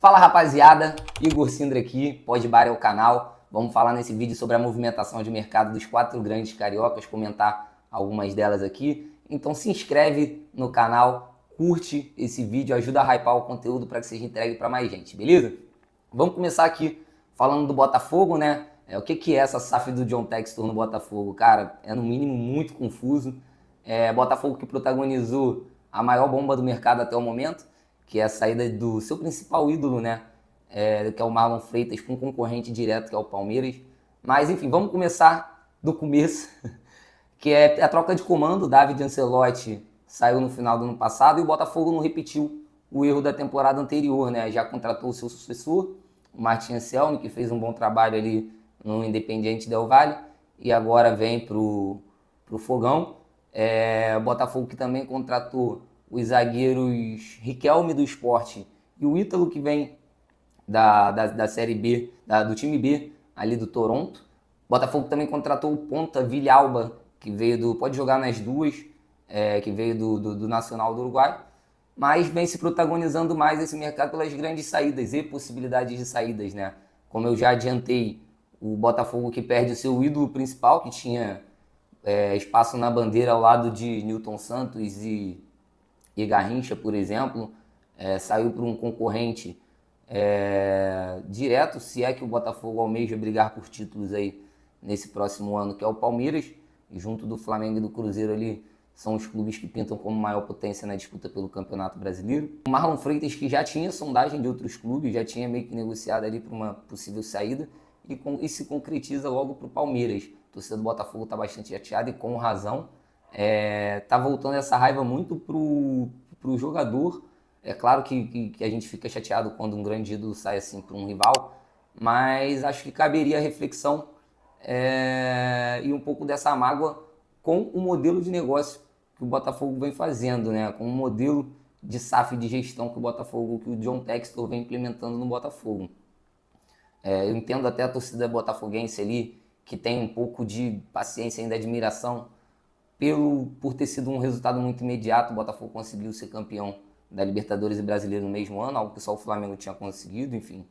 Fala rapaziada, Igor Sindra aqui, Pod Bar é o canal. Vamos falar nesse vídeo sobre a movimentação de mercado dos 4 grandes cariocas, comentar algumas delas aqui. Então se inscreve no canal, curte esse vídeo, ajuda a hypar o conteúdo para que seja entregue para mais gente, beleza? Vamos começar aqui falando do Botafogo, né? O que é essa SAF do John Textor no Botafogo? Cara, é no mínimo muito confuso. Botafogo que protagonizou a maior bomba do mercado até o momento, que é a saída do seu principal ídolo, né? Que é o Marlon Freitas, com um concorrente direto, que é o Palmeiras. Mas, enfim, vamos começar do começo, que é a troca de comando. David Ancelotti saiu no final do ano passado e o Botafogo não repetiu o erro da temporada anterior, né? Já contratou o seu sucessor, o Martin Anselmi, que fez um bom trabalho ali no Independiente Del Valle, e agora vem pro Fogão. O Botafogo que também contratou os zagueiros Riquelme do Sport e o Ítalo, que vem da Série B, do time B, ali do Toronto. O Botafogo também contratou o ponta Villalba, que veio pode jogar nas duas, que veio do Nacional do Uruguai, mas vem se protagonizando mais esse mercado pelas grandes saídas e possibilidades de saídas, né? Como eu já adiantei, o Botafogo que perde o seu ídolo principal, que tinha espaço na bandeira ao lado de Nilton Santos e Garrincha, por exemplo, saiu para um concorrente direto, se é que o Botafogo almeja brigar por títulos aí nesse próximo ano, que é o Palmeiras, e junto do Flamengo e do Cruzeiro ali são os clubes que pintam como maior potência na disputa pelo Campeonato Brasileiro. O Marlon Freitas, que já tinha sondagem de outros clubes, já tinha meio que negociado ali para uma possível saída, e se concretiza logo para o Palmeiras. A torcida do Botafogo está bastante chateada e com razão. Tá voltando essa raiva muito pro jogador. É claro que a gente fica chateado quando um grande ídolo sai assim para um rival, mas acho que caberia a reflexão e um pouco dessa mágoa com o modelo de negócio que o Botafogo vem fazendo, né? Com o modelo de SAF de gestão que o John Textor vem implementando no Botafogo. Eu entendo até a torcida botafoguense ali, que tem um pouco de paciência e ainda admiração por ter sido um resultado muito imediato. O Botafogo conseguiu ser campeão da Libertadores e Brasileiro no mesmo ano, algo que só o Flamengo tinha conseguido. Enfim,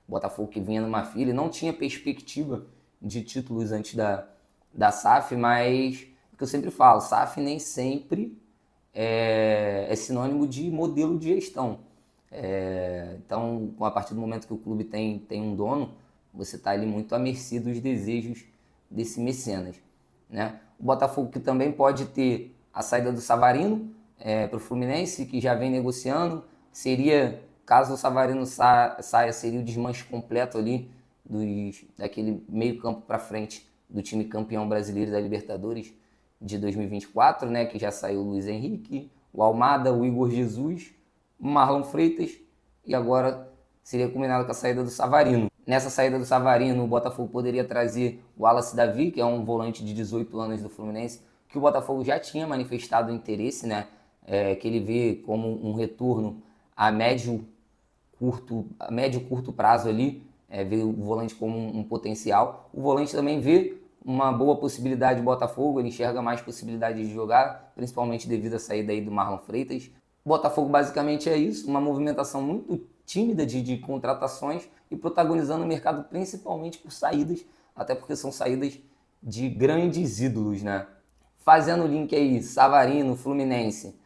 o Botafogo que vinha numa fila e não tinha perspectiva de títulos antes da SAF, mas o que eu sempre falo, SAF nem sempre é sinônimo de modelo de gestão. Então, a partir do momento que o clube tem um dono, você está ali muito à mercê dos desejos desse mecenas, né? O Botafogo que também pode ter a saída do Savarino para o Fluminense, que já vem negociando. Caso o Savarino saia, seria o desmanche completo ali daquele meio campo para frente do time campeão brasileiro da Libertadores de 2024, né? Que já saiu o Luiz Henrique, o Almada, o Igor Jesus, o Marlon Freitas, e agora seria combinado com a saída do Savarino. Nessa saída do Savarino, o Botafogo poderia trazer o Wallace Davi, que é um volante de 18 anos do Fluminense, que o Botafogo já tinha manifestado interesse, né? Que ele vê como um retorno a médio curto prazo ali, vê o volante como um potencial. O volante também vê uma boa possibilidade do Botafogo, ele enxerga mais possibilidades de jogar, principalmente devido à saída aí do Marlon Freitas. O Botafogo basicamente é isso, uma movimentação muito tímida de contratações e protagonizando o mercado principalmente por saídas, até porque são saídas de grandes ídolos, né? Fazendo o link aí, Savarino, Fluminense.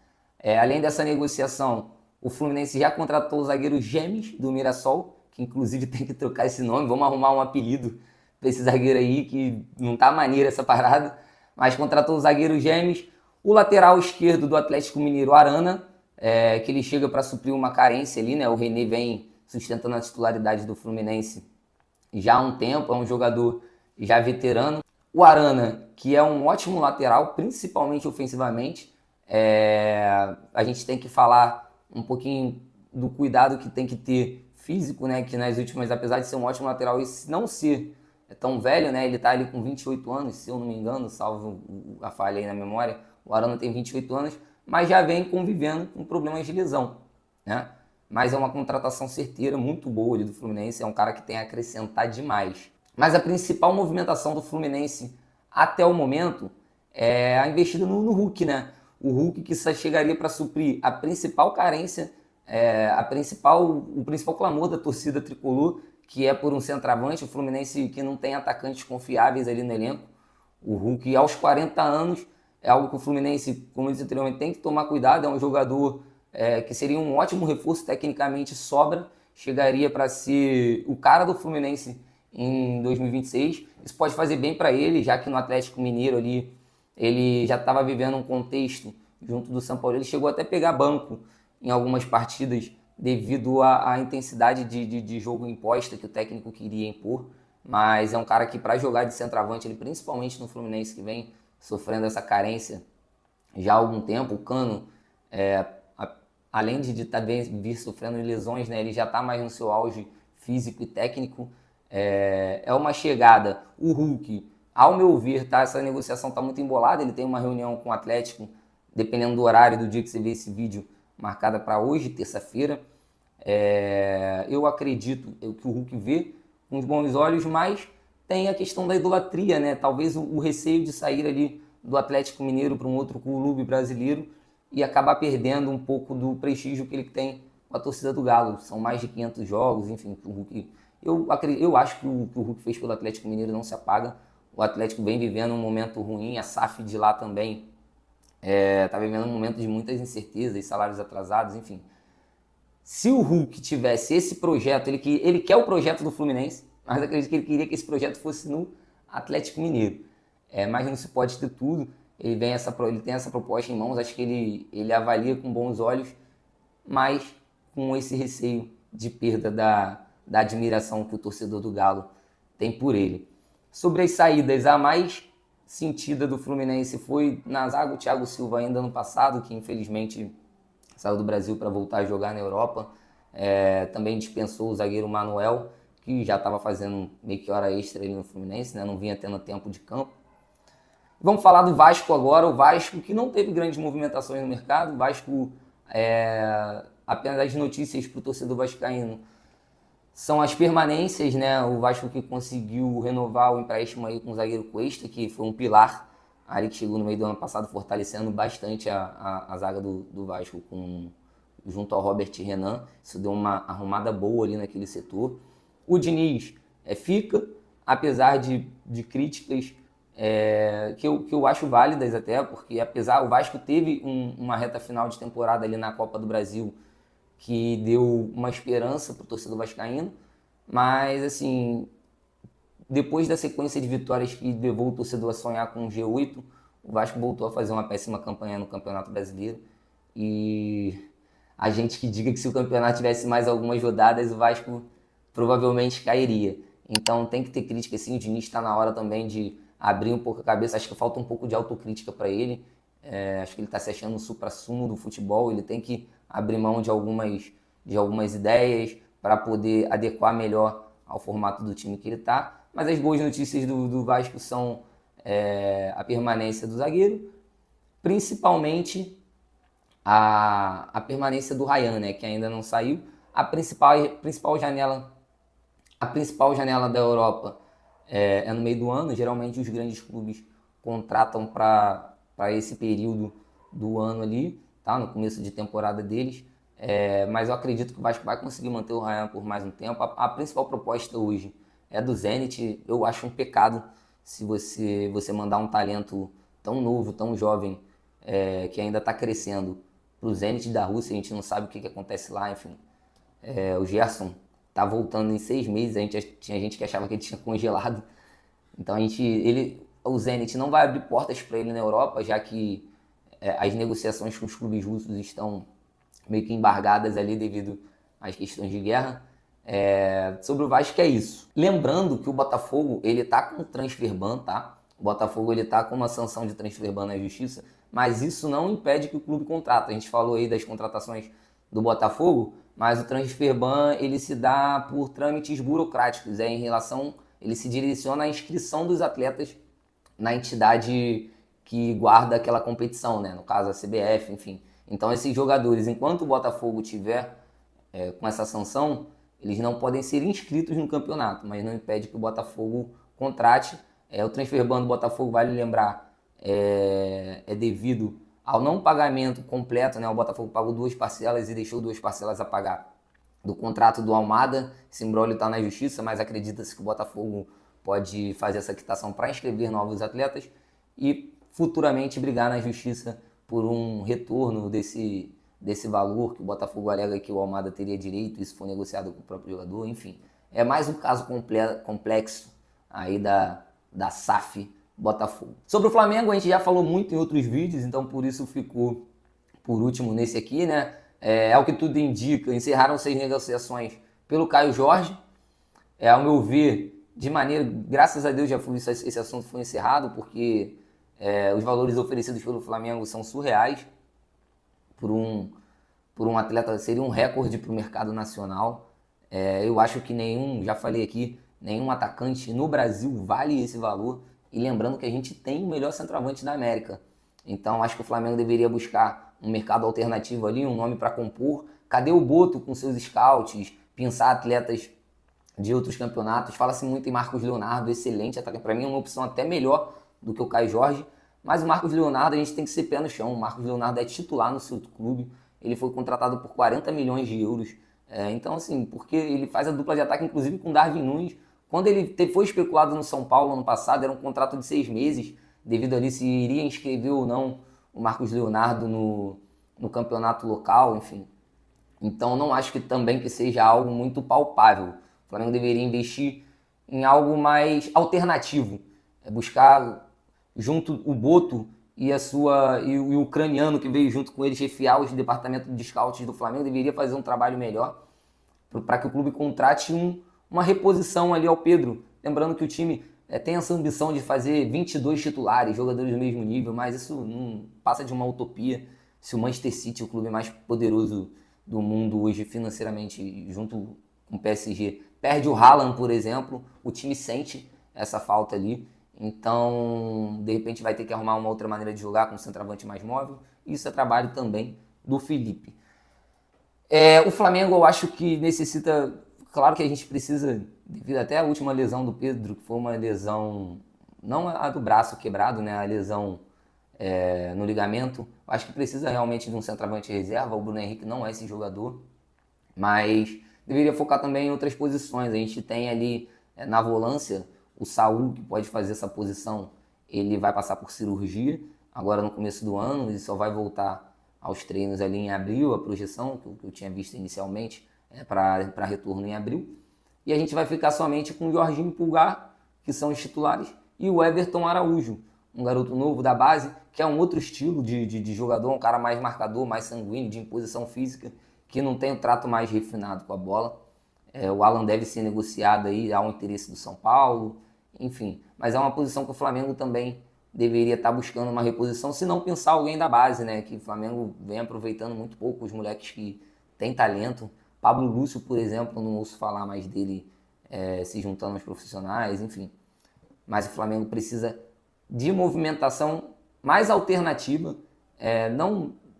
Além dessa negociação, o Fluminense já contratou o zagueiro Gemes do Mirassol, que inclusive tem que trocar esse nome, vamos arrumar um apelido para esse zagueiro aí, que não tá maneiro essa parada, mas contratou o zagueiro Gemes, o lateral esquerdo do Atlético Mineiro, Arana, que ele chega para suprir uma carência ali, né? O René vem sustentando a titularidade do Fluminense já há um tempo, é um jogador já veterano. O Arana, que é um ótimo lateral, principalmente ofensivamente. A gente tem que falar um pouquinho do cuidado que tem que ter físico, né? Que nas últimas, apesar de ser um ótimo lateral e não ser tão velho, né? Ele está ali com 28 anos, se eu não me engano, salvo a falha aí na memória. O Arana tem 28 anos, mas já vem convivendo com problemas de lesão, né? Mas é uma contratação certeira, muito boa ali do Fluminense, é um cara que tem a acrescentar demais. Mas a principal movimentação do Fluminense até o momento é a investida no Hulk, né? O Hulk que chegaria para suprir a principal carência o principal clamor da torcida tricolor, que é por um centroavante, o Fluminense que não tem atacantes confiáveis ali no elenco. O Hulk, aos 40 anos, é algo que o Fluminense, como eu disse anteriormente, tem que tomar cuidado. É um jogador que seria um ótimo reforço, tecnicamente sobra, chegaria para ser o cara do Fluminense em 2026. Isso pode fazer bem para ele, já que no Atlético Mineiro ali ele já estava vivendo um contexto junto do São Paulo. Ele chegou até a pegar banco em algumas partidas devido à intensidade de jogo imposta que o técnico queria impor. Mas é um cara que, para jogar de centroavante, ele, principalmente no Fluminense, que vem sofrendo essa carência já há algum tempo. O Cano, além de vir sofrendo lesões, né, ele já está mais no seu auge físico e técnico. É uma chegada. O Hulk, ao meu ver, essa negociação está muito embolada. Ele tem uma reunião com o Atlético, dependendo do horário do dia que você vê esse vídeo, marcada para hoje, terça-feira. Eu acredito que o Hulk vê com os bons olhos, mas tem a questão da idolatria, né? Talvez o receio de sair ali do Atlético Mineiro para um outro clube brasileiro e acabar perdendo um pouco do prestígio que ele tem com a torcida do Galo. São mais de 500 jogos, enfim, o Hulk... Eu acho que o Hulk fez pelo Atlético Mineiro não se apaga. O Atlético vem vivendo um momento ruim, a SAF de lá também está vivendo um momento de muitas incertezas, salários atrasados, enfim. Se o Hulk tivesse esse projeto, ele quer o projeto do Fluminense, mas acredito que ele queria que esse projeto fosse no Atlético Mineiro. Mas não se pode ter tudo. Ele tem essa proposta em mãos, acho que ele avalia com bons olhos, mas com esse receio de perda da admiração que o torcedor do Galo tem por ele. Sobre as saídas, a mais sentida do Fluminense foi na zaga o Thiago Silva ainda ano passado, que infelizmente saiu do Brasil para voltar a jogar na Europa. Também dispensou o zagueiro Manuel, que já estava fazendo meio que hora extra ali no Fluminense, né? Não vinha tendo tempo de campo. Vamos falar do Vasco agora, o Vasco que não teve grandes movimentações no mercado. O Vasco, apenas as notícias para o torcedor vascaíno são as permanências, né? O Vasco que conseguiu renovar o empréstimo aí com o zagueiro Cuesta, que foi um pilar ali que chegou no meio do ano passado, fortalecendo bastante a zaga do Vasco junto ao Robert Renan. Isso deu uma arrumada boa ali naquele setor. O Diniz fica, apesar de críticas que eu acho válidas até, porque o Vasco teve uma reta final de temporada ali na Copa do Brasil que deu uma esperança para o torcedor vascaíno, mas assim, depois da sequência de vitórias que levou o torcedor a sonhar com o G8, o Vasco voltou a fazer uma péssima campanha no Campeonato Brasileiro. E a gente que diga que se o campeonato tivesse mais algumas rodadas, o Vasco provavelmente cairia. Então tem que ter crítica, sim. O Diniz está na hora também de abrir um pouco a cabeça. Acho que falta um pouco de autocrítica para ele. Acho que ele está se achando o supra-sumo do futebol. Ele tem que abrir mão de algumas ideias para poder adequar melhor ao formato do time que ele está. Mas as boas notícias do Vasco são a permanência do zagueiro, principalmente a permanência do Ryan, né, que ainda não saiu. A principal janela da Europa é no meio do ano. Geralmente os grandes clubes contratam para esse período do ano ali, tá? No começo de temporada deles. Mas eu acredito que o Vasco vai conseguir manter o Ryan por mais um tempo. A principal proposta hoje é do Zenit. Eu acho um pecado se você mandar um talento tão novo, tão jovem, que ainda está crescendo, para o Zenit da Rússia. A gente não sabe o que acontece lá, enfim. O Gerson tá voltando em 6 meses, tinha gente que achava que ele tinha congelado. Então o Zenit não vai abrir portas para ele na Europa, já que as negociações com os clubes russos estão meio que embargadas ali devido às questões de guerra. Sobre o Vasco é isso. Lembrando que o Botafogo, ele tá com transfer ban, tá? O Botafogo, ele tá com uma sanção de transfer ban na justiça, mas isso não impede que o clube contrata. A gente falou aí das contratações do Botafogo, mas o transfer ban, ele se dá por trâmites burocráticos, ele se direciona à inscrição dos atletas na entidade que guarda aquela competição, né? No caso a CBF, enfim. Então esses jogadores, enquanto o Botafogo tiver com essa sanção, eles não podem ser inscritos no campeonato, mas não impede que o Botafogo contrate. O transfer ban do Botafogo, vale lembrar, é devido ao não pagamento completo, né, o Botafogo pagou 2 parcelas e deixou 2 parcelas a pagar do contrato do Almada. Esse imbróglio está na justiça, mas acredita-se que o Botafogo pode fazer essa quitação para inscrever novos atletas e futuramente brigar na justiça por um retorno desse valor que o Botafogo alega que o Almada teria direito, isso foi negociado com o próprio jogador, enfim. É mais um caso complexo aí da SAF Botafogo. Sobre o Flamengo, a gente já falou muito em outros vídeos, então por isso ficou por último nesse aqui, né? Ao que tudo indica, encerraram-se as negociações pelo Caio Jorge. Ao meu ver, de maneira, graças a Deus esse assunto foi encerrado, porque os valores oferecidos pelo Flamengo são surreais por um atleta, seria um recorde para o mercado nacional. Eu acho que já falei aqui, nenhum atacante no Brasil vale esse valor. E lembrando que a gente tem o melhor centroavante da América. Então acho que o Flamengo deveria buscar um mercado alternativo ali, um nome para compor. Cadê o Boto com seus scouts, pensar atletas de outros campeonatos? Fala-se muito em Marcos Leonardo, excelente atacante. Para mim é uma opção até melhor do que o Caio Jorge. Mas o Marcos Leonardo a gente tem que ser pé no chão. O Marcos Leonardo é titular no seu clube. Ele foi contratado por 40 milhões de euros. Então assim, porque ele faz a dupla de ataque inclusive com Darwin Núñez. Quando ele foi especulado no São Paulo ano passado, era um contrato de 6 meses, devido ali se iria inscrever ou não o Marcos Leonardo no campeonato local, enfim. Então não acho que também que seja algo muito palpável. O Flamengo deveria investir em algo mais alternativo, buscar junto o Boto e o ucraniano que veio junto com ele chefiar os departamentos de scouts do Flamengo, deveria fazer um trabalho melhor para que o clube contrate uma reposição ali ao Pedro. Lembrando que o time tem essa ambição de fazer 22 titulares, jogadores do mesmo nível, mas isso não passa de uma utopia. Se o Manchester City, o clube mais poderoso do mundo hoje financeiramente, junto com o PSG, perde o Haaland, por exemplo, o time sente essa falta ali. Então, de repente, vai ter que arrumar uma outra maneira de jogar com um centroavante mais móvel. Isso é trabalho também do Felipe. O Flamengo, eu acho que necessita... Claro que a gente precisa, devido até à última lesão do Pedro, que foi uma lesão, não a do braço quebrado, né? A lesão no ligamento. Acho que precisa realmente de um centroavante reserva. O Bruno Henrique não é esse jogador, mas deveria focar também em outras posições. A gente tem ali na volância o Saúl, que pode fazer essa posição. Ele vai passar por cirurgia agora no começo do ano e só vai voltar aos treinos ali em abril, a projeção que eu tinha visto inicialmente para retorno em abril. E a gente vai ficar somente com o Jorginho e Pulgar, que são os titulares, e o Everton Araújo, um garoto novo da base, que é um outro estilo de jogador, um cara mais marcador, mais sanguíneo, de imposição física, que não tem o trato mais refinado com a bola. O Alan deve ser negociado aí, há um interesse do São Paulo, enfim. Mas é uma posição que o Flamengo também deveria estar buscando uma reposição, se não pensar alguém da base, né? Que o Flamengo vem aproveitando muito pouco os moleques que têm talento. Pablo Lúcio, por exemplo, não ouço falar mais dele se juntando aos profissionais, enfim. Mas o Flamengo precisa de movimentação mais alternativa.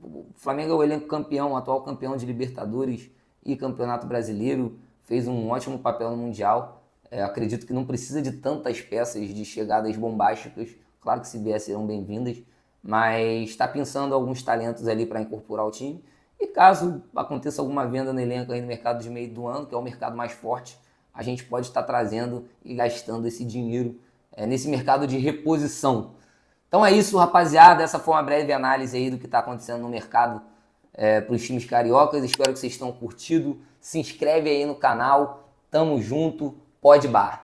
O Flamengo é o elenco campeão, atual campeão de Libertadores e Campeonato Brasileiro, fez um ótimo papel no Mundial. Acredito que não precisa de tantas peças de chegadas bombásticas. Claro que se vier serão bem-vindas, mas está pensando alguns talentos ali para incorporar o time. E caso aconteça alguma venda no elenco aí no mercado de meio do ano, que é o mercado mais forte, a gente pode estar trazendo e gastando esse dinheiro nesse mercado de reposição. Então é isso, rapaziada. Essa foi uma breve análise aí do que está acontecendo no mercado para os times cariocas. Espero que vocês tenham curtido. Se inscreve aí no canal. Tamo junto. Pode bar.